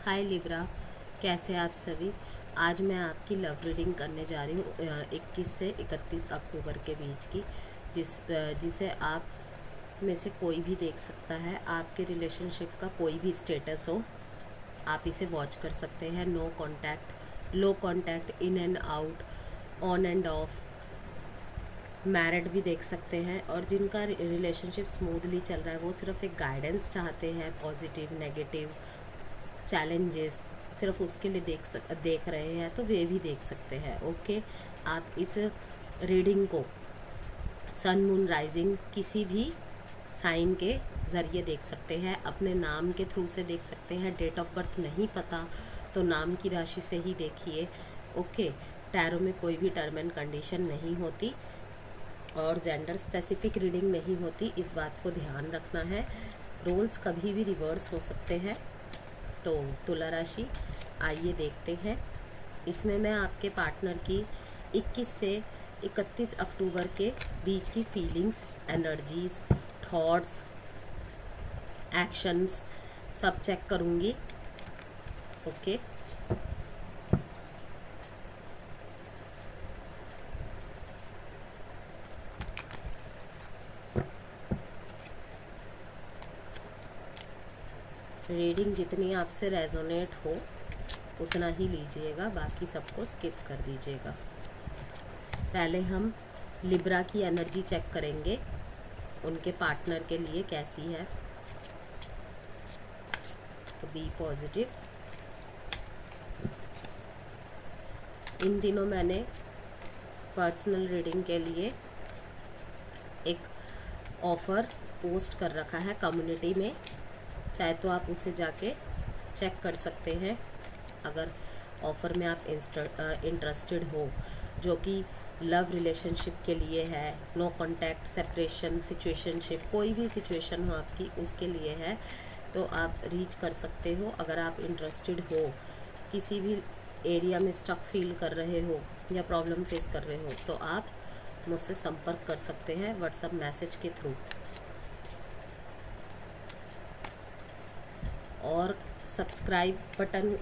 हाय Libra, कैसे आप सभी। आज मैं आपकी लव रीडिंग करने जा रही हूँ 21 से 31 अक्टूबर के बीच की, जिसे आप में से कोई भी देख सकता है। आपके रिलेशनशिप का कोई भी स्टेटस हो, आप इसे वॉच कर सकते हैं। No contact, low contact, in and out, on and off, married भी देख सकते हैं। और जिनका रिलेशनशिप स्मूथली चल रहा है वो सिर्फ एक गाइडेंस चाहते हैं, पॉजिटिव नेगेटिव चैलेंजेस सिर्फ उसके लिए देख रहे हैं, तो वे भी देख सकते हैं। ओके, आप इस रीडिंग को सन मून राइजिंग किसी भी साइन के ज़रिए देख सकते हैं, अपने नाम के थ्रू से देख सकते हैं। डेट ऑफ बर्थ नहीं पता तो नाम की राशि से ही देखिए। ओके, टैरो में कोई भी टर्म एंड कंडीशन नहीं होती और जेंडर स्पेसिफिक रीडिंग नहीं होती, इस बात को ध्यान रखना है। रोल्स कभी भी रिवर्स हो सकते हैं। तो तुला राशि, आइए देखते हैं। इसमें मैं आपके पार्टनर की 21 से 31 अक्टूबर के बीच की फीलिंग्स, एनर्जीज, थॉट्स, एक्शंस सब चेक करूँगी। ओके, रीडिंग जितनी आपसे रेजोनेट हो उतना ही लीजिएगा, बाकी सबको स्किप कर दीजिएगा। पहले हम लिब्रा की एनर्जी चेक करेंगे, उनके पार्टनर के लिए कैसी है। तो बी पॉजिटिव। इन दिनों मैंने पर्सनल रीडिंग के लिए एक ऑफ़र पोस्ट कर रखा है कम्युनिटी में, चाहे तो आप उसे जाके चेक कर सकते हैं अगर ऑफ़र में आप इंटरेस्टेड हो, जो कि लव रिलेशनशिप के लिए है। नो कांटेक्ट, सेपरेशन, सिचुएशनशिप, कोई भी सिचुएशन हो आपकी उसके लिए है, तो आप रीच कर सकते हो। अगर आप इंटरेस्टेड हो, किसी भी एरिया में स्टक फील कर रहे हो या प्रॉब्लम फेस कर रहे हो, तो आप मुझसे संपर्क कर सकते हैं व्हाट्सएप मैसेज के थ्रू। और सब्सक्राइब बटन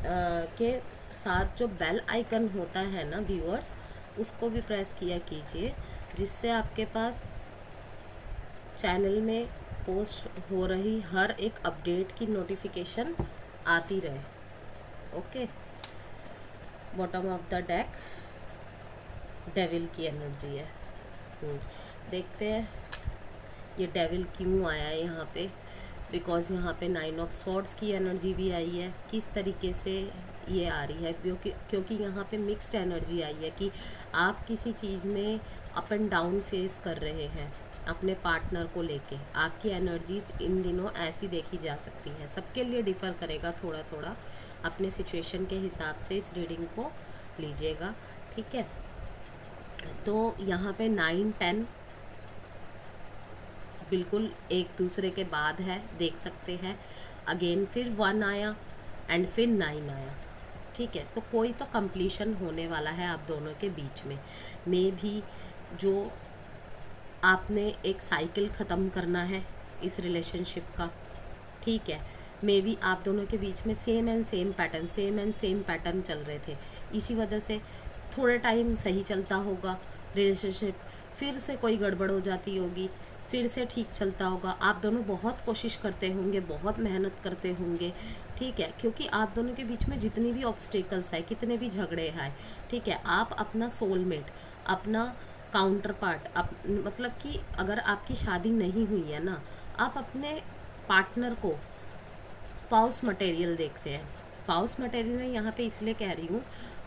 के साथ जो बेल आइकन होता है ना व्यूअर्स, उसको भी प्रेस किया कीजिए, जिससे आपके पास चैनल में पोस्ट हो रही हर एक अपडेट की नोटिफिकेशन आती रहे। Okay, bottom of the deck devil की एनर्जी है। देखते हैं ये डेविल क्यों आया है यहाँ पे। बिकॉज़ यहाँ पे 9 ऑफ स्वॉर्ड्स की एनर्जी भी आई है। किस तरीके से ये आ रही है, क्योंकि यहाँ पे मिक्स्ड एनर्जी आई है कि आप किसी चीज़ में अप एंड डाउन फेस कर रहे हैं अपने पार्टनर को लेके। आपकी एनर्जीज इन दिनों ऐसी देखी जा सकती है, सबके लिए डिफ़र करेगा थोड़ा थोड़ा, अपने सिचुएशन के हिसाब से इस रीडिंग को लीजिएगा, ठीक है। तो यहाँ पे 9, 10 बिल्कुल एक दूसरे के बाद है, देख सकते हैं। अगेन फिर 1 आया एंड फिर 9 आया, ठीक है। तो कोई तो कंप्लीशन होने वाला है आप दोनों के बीच में। मे भी जो आपने एक साइकिल ख़त्म करना है इस रिलेशनशिप का, ठीक है। मे बी आप दोनों के बीच में सेम एंड सेम पैटर्न चल रहे थे, इसी वजह से थोड़े टाइम सही चलता होगा रिलेशनशिप, फिर से कोई गड़बड़ हो जाती होगी, फिर से ठीक चलता होगा। आप दोनों बहुत कोशिश करते होंगे, बहुत मेहनत करते होंगे, ठीक है, क्योंकि आप दोनों के बीच में जितनी भी ऑब्स्टिकल्स है, कितने भी झगड़े हैं, ठीक है, आप अपना सोलमेट, अपना काउंटर पार्ट, मतलब कि अगर आपकी शादी नहीं हुई है ना, आप अपने पार्टनर को स्पाउस मटेरियल देख रहे हैं। स्पाउस मटेरियल में यहाँ पे इसलिए कह रही हूँ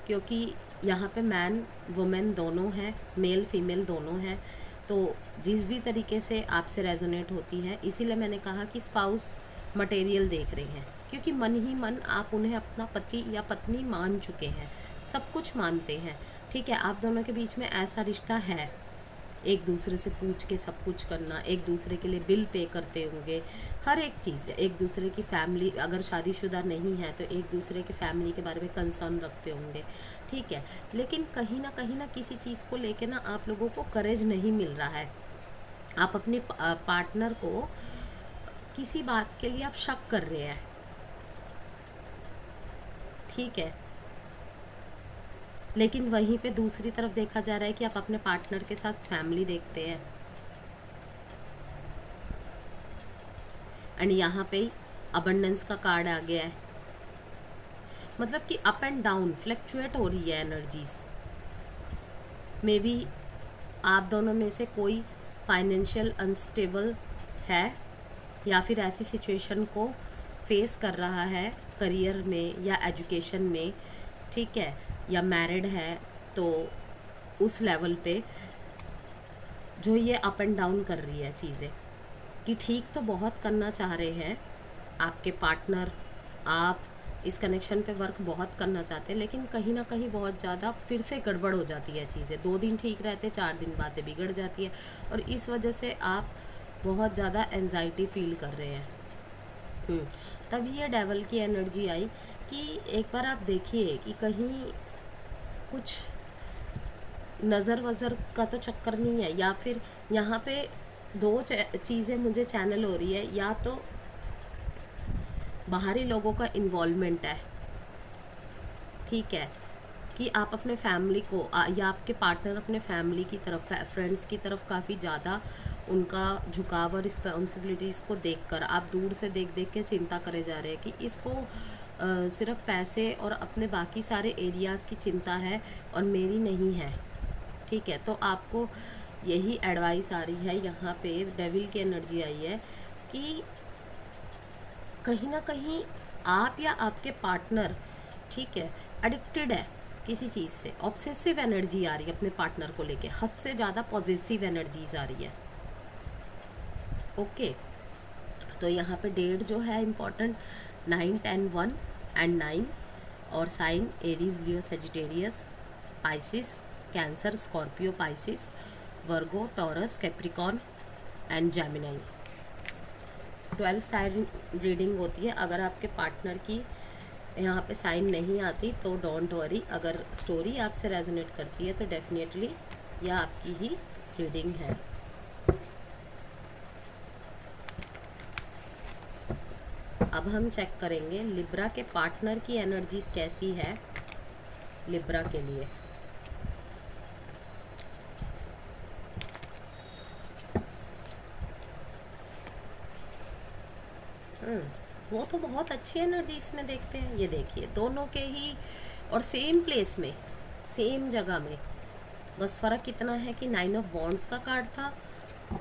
क्योंकि यहाँ पे मैन वुमेन दोनों हैं, मेल फीमेल दोनों हैं, तो जिस भी तरीके से आपसे रेजोनेट होती है, इसीलिए मैंने कहा कि स्पाउस मटेरियल देख रहे हैं, क्योंकि मन ही मन आप उन्हें अपना पति या पत्नी मान चुके हैं, सब कुछ मानते हैं, ठीक है। आप दोनों के बीच में ऐसा रिश्ता है, एक दूसरे से पूछ के सब कुछ करना, एक दूसरे के लिए बिल पे करते होंगे, हर एक चीज़ है। एक दूसरे की फैमिली, अगर शादीशुदा नहीं है तो एक दूसरे की फैमिली के बारे में कंसर्न रखते होंगे, ठीक है। लेकिन कहीं ना किसी चीज़ को लेके ना आप लोगों को करेज नहीं मिल रहा है। आप अपने पार्टनर को किसी बात के लिए आप शक कर रहे हैं, ठीक है। लेकिन वहीं पे दूसरी तरफ देखा जा रहा है कि आप अपने पार्टनर के साथ फैमिली देखते हैं, एंड यहाँ पे अबंडेंस का कार्ड आ गया है। मतलब कि अप एंड डाउन फ्लक्चुएट हो रही है एनर्जीज। मे बी आप दोनों में से कोई फाइनेंशियल अनस्टेबल है या फिर ऐसी सिचुएशन को फेस कर रहा है करियर में या एजुकेशन में, ठीक है, या मैरिड है, तो उस लेवल पे जो ये अप एंड डाउन कर रही है चीज़ें, कि ठीक तो बहुत करना चाह रहे हैं आपके पार्टनर, आप इस कनेक्शन पे वर्क बहुत करना चाहते हैं, लेकिन कहीं ना कहीं बहुत ज़्यादा फिर से गड़बड़ हो जाती है चीज़ें। 2 दिन ठीक रहते, 4 दिन बातें बिगड़ जाती है, और इस वजह से आप बहुत ज़्यादा एंजाइटी फील कर रहे हैं। तभी ये डेवल की एनर्जी आई कि एक बार आप देखिए कि कहीं कुछ नज़र वज़र का तो चक्कर नहीं है, या फिर यहाँ पे 2 चीज़ें मुझे चैनल हो रही है। या तो बाहरी लोगों का इन्वॉल्वमेंट है, ठीक है, कि आप अपने फैमिली को या आपके पार्टनर अपने फैमिली की तरफ, फ्रेंड्स की तरफ काफ़ी ज़्यादा उनका झुकाव और रिस्पॉन्सिबिलिटीज़ को देखकर आप दूर से देख देख के चिंता करे जा रहे हैं कि इसको सिर्फ पैसे और अपने बाकी सारे एरियाज़ की चिंता है और मेरी नहीं है, ठीक है। तो आपको यही एडवाइस आ रही है, यहाँ पे डेविल की एनर्जी आई है कि कहीं ना कहीं आप या आपके पार्टनर, ठीक है, एडिक्टेड है किसी चीज़ से। ऑब्सेसिव एनर्जी आ रही है अपने पार्टनर को लेके, हद से ज़्यादा पॉजिटिव एनर्जीज आ रही है। ओके, तो यहाँ पे डेट जो है इम्पॉर्टेंट 9, 10, 1 एंड 9, और sign Aries, Leo, Sagittarius, Pisces, Cancer, Scorpio, Pisces, Virgo, Taurus, Capricorn and Gemini. 12 sign reading होती है। अगर आपके पार्टनर की यहाँ पे साइन नहीं आती तो डोंट वरी, अगर स्टोरी आपसे रेजोनेट करती है तो डेफिनेटली यह आपकी ही रीडिंग है। अब हम चेक करेंगे लिब्रा के पार्टनर की एनर्जीज कैसी है लिब्रा के लिए। वो तो बहुत अच्छी एनर्जी इसमें देखते हैं। ये देखिए, दोनों के ही और सेम प्लेस में, सेम जगह में, बस फ़र्क इतना है कि 9 ऑफ वॉन्ड्स का कार्ड था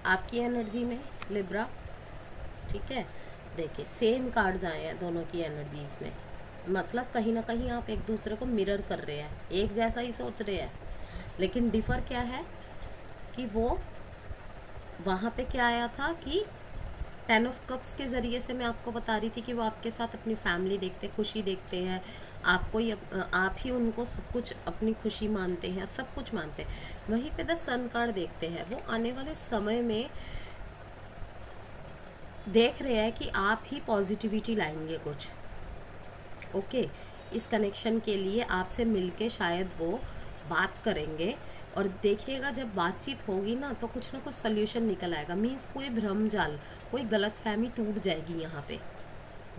आपकी एनर्जी में लिब्रा, ठीक है। देखिए सेम कार्ड्स आए हैं दोनों की एनर्जीज में, मतलब कहीं ना कहीं आप एक दूसरे को मिरर कर रहे हैं, एक जैसा ही सोच रहे हैं। लेकिन डिफ़र क्या है कि वो वहाँ पे क्या आया था कि 10 ऑफ कप्स के ज़रिए से मैं आपको बता रही थी कि वो आपके साथ अपनी फैमिली देखते, खुशी देखते हैं, आपको ही आप ही उनको सब कुछ अपनी खुशी मानते हैं, सब कुछ मानते हैं। वहीं पे द सन कार्ड देखते हैं, वो आने वाले समय में देख रहे हैं कि आप ही पॉजिटिविटी लाएंगे कुछ। ओके, इस कनेक्शन के लिए आपसे मिलके शायद वो बात करेंगे, और देखिएगा जब बातचीत होगी ना तो कुछ ना कुछ सल्यूशन निकल आएगा। मीन्स कोई भ्रमजाल, कोई गलतफहमी टूट जाएगी। यहाँ पे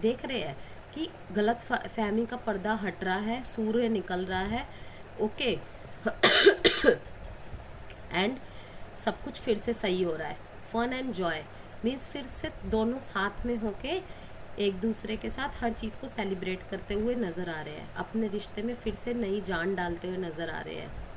देख रहे हैं कि गलत फहमी का पर्दा हट रहा है, सूर्य निकल रहा है। ओके एंड सब कुछ फिर से सही हो रहा है। फन एंड जॉय मीन्स फिर से दोनों साथ में होके एक दूसरे के साथ हर चीज़ को सेलिब्रेट करते हुए नज़र आ रहे हैं, अपने रिश्ते में फिर से नई जान डालते हुए नज़र आ रहे हैं।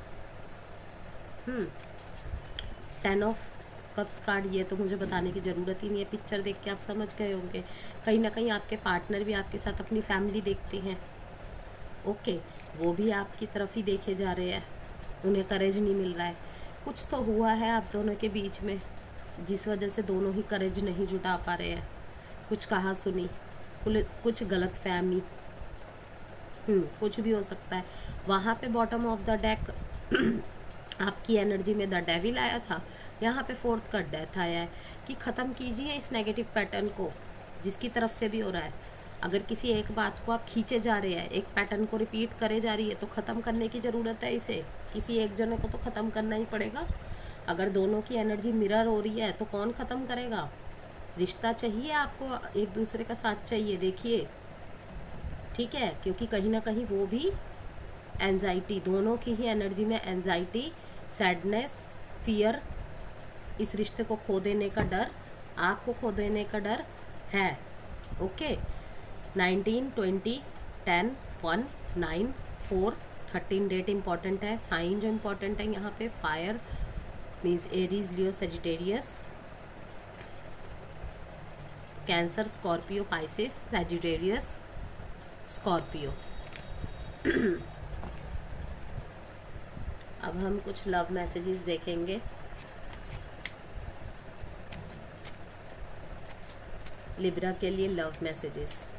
10 ऑफ कप्स कार्ड, ये तो मुझे बताने की ज़रूरत ही नहीं है, पिक्चर देख के आप समझ गए होंगे। कहीं ना कहीं आपके पार्टनर भी आपके साथ अपनी फैमिली देखते हैं। ओके, वो भी आपकी तरफ ही देखे जा रहे हैं, उन्हें करेज नहीं मिल रहा है। कुछ तो हुआ है आप दोनों के बीच में जिस वजह से दोनों ही करेज नहीं जुटा पा रहे हैं। कुछ कहा सुनी, कुछ गलत फहमी, कुछ भी हो सकता है। वहाँ पे बॉटम ऑफ द डेक आपकी एनर्जी में द डेविल आया था, यहाँ पे 4th का डेथ आया है कि ख़त्म कीजिए इस नेगेटिव पैटर्न को जिसकी तरफ से भी हो रहा है। अगर किसी एक बात को आप खींचे जा रहे हैं, एक पैटर्न को रिपीट करे जा रही है, तो ख़त्म करने की ज़रूरत है इसे। किसी एक जने को तो ख़त्म करना ही पड़ेगा। अगर दोनों की एनर्जी मिरर हो रही है तो कौन ख़त्म करेगा? रिश्ता चाहिए आपको, एक दूसरे का साथ चाहिए। देखिए ठीक है, क्योंकि कहीं ना कहीं वो भी एंजाइटी, दोनों की ही एनर्जी में एंजाइटी, सैडनेस, फियर, इस रिश्ते को खो देने का डर, आपको खो देने का डर है। ओके, 19, 20, 10, 1, 9, 4, 13 डेट इंपॉर्टेंट है। साइन जो इंपॉर्टेंट है यहाँ पे, fire means Aries, Leo, Sagittarius, Cancer, Scorpio, Pisces, Sagittarius, Scorpio. अब हम कुछ लव मैसेजेस देखेंगे। लिब्रा के लिए लव मैसेजेस।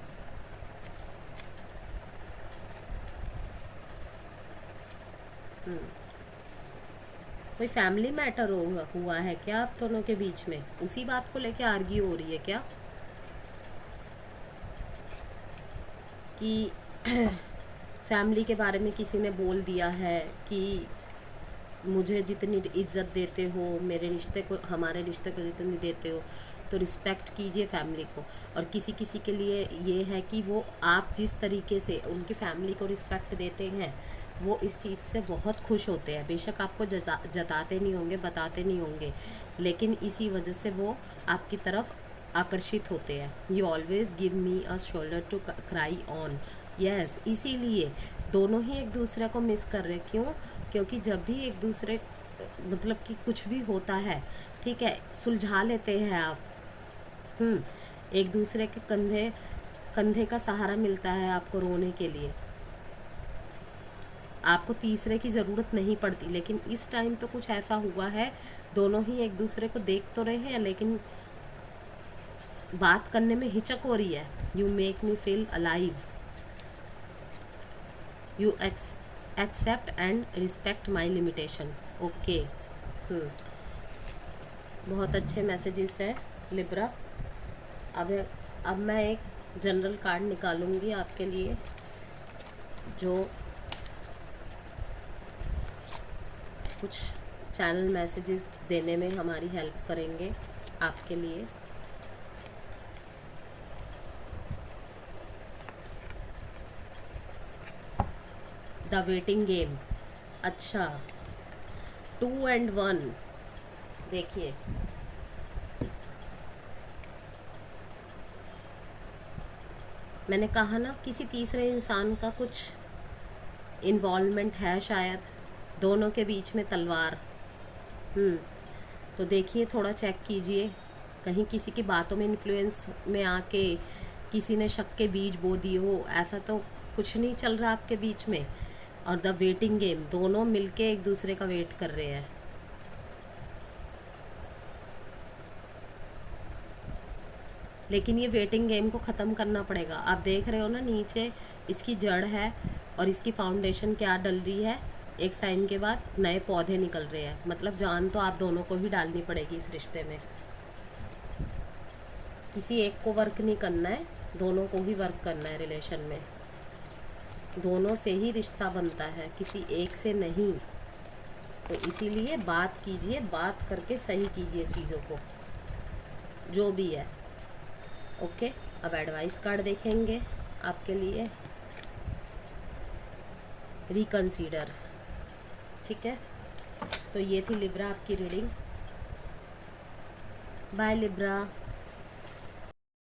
कोई फैमिली मैटर हुआ है क्या आप दोनों के बीच में? उसी बात को लेके आर्ग्यू हो रही है क्या कि फैमिली के बारे में किसी ने बोल दिया है कि मुझे जितनी इज्जत देते हो, मेरे रिश्ते को, हमारे रिश्ते को जितनी देते हो, तो रिस्पेक्ट कीजिए फैमिली को। और किसी किसी के लिए ये है कि वो आप जिस तरीके से उनकी फैमिली को रिस्पेक्ट देते हैं, वो इस चीज़ से बहुत खुश होते हैं। बेशक आपको जताते नहीं होंगे, बताते नहीं होंगे, लेकिन इसी वजह से वो आपकी तरफ आकर्षित होते हैं। You always give me a shoulder to cry on. Yes, इसीलिए दोनों ही एक दूसरे को मिस कर रहे। क्यों? क्योंकि जब भी एक दूसरे, मतलब कि कुछ भी होता है, ठीक है, सुलझा लेते हैं आप। एक दूसरे के कंधे कंधे का सहारा मिलता है आपको रोने के लिए, आपको तीसरे की ज़रूरत नहीं पड़ती। लेकिन इस टाइम पे कुछ ऐसा हुआ है, दोनों ही एक दूसरे को देख तो रहे हैं, लेकिन बात करने में हिचक हो रही है। You make me feel alive, you accept and respect my limitation. Okay, बहुत अच्छे मैसेजेस है लिब्रा। अब मैं एक जनरल कार्ड निकालूंगी आपके लिए, जो कुछ चैनल मैसेजेस देने में हमारी हेल्प करेंगे आपके लिए। The waiting game. अच्छा, 2 and 1। देखिए, मैंने कहा ना, किसी तीसरे इंसान का कुछ इन्वॉल्वमेंट है शायद, दोनों के बीच में तलवार। तो देखिए, थोड़ा चेक कीजिए, कहीं किसी की बातों में इन्फ्लुएंस में आके किसी ने शक के बीज बो दिए हो। ऐसा तो कुछ नहीं चल रहा आपके बीच में। और द वेटिंग गेम, दोनों मिलके एक दूसरे का वेट कर रहे हैं। लेकिन ये वेटिंग गेम को ख़त्म करना पड़ेगा। आप देख रहे हो ना, नीचे इसकी जड़ है और इसकी फाउंडेशन क्या डल रही है। एक टाइम के बाद नए पौधे निकल रहे हैं, मतलब जान तो आप दोनों को ही डालनी पड़ेगी इस रिश्ते में। किसी एक को वर्क नहीं करना है, दोनों को ही वर्क करना है। रिलेशन में दोनों से ही रिश्ता बनता है, किसी एक से नहीं। तो इसीलिए बात कीजिए, बात करके सही कीजिए चीज़ों को, जो भी है। ओके, अब एडवाइस कार्ड देखेंगे आपके लिए। रिकंसीडर, ठीक है। तो ये थी लिब्रा आपकी रीडिंग। Bye Libra.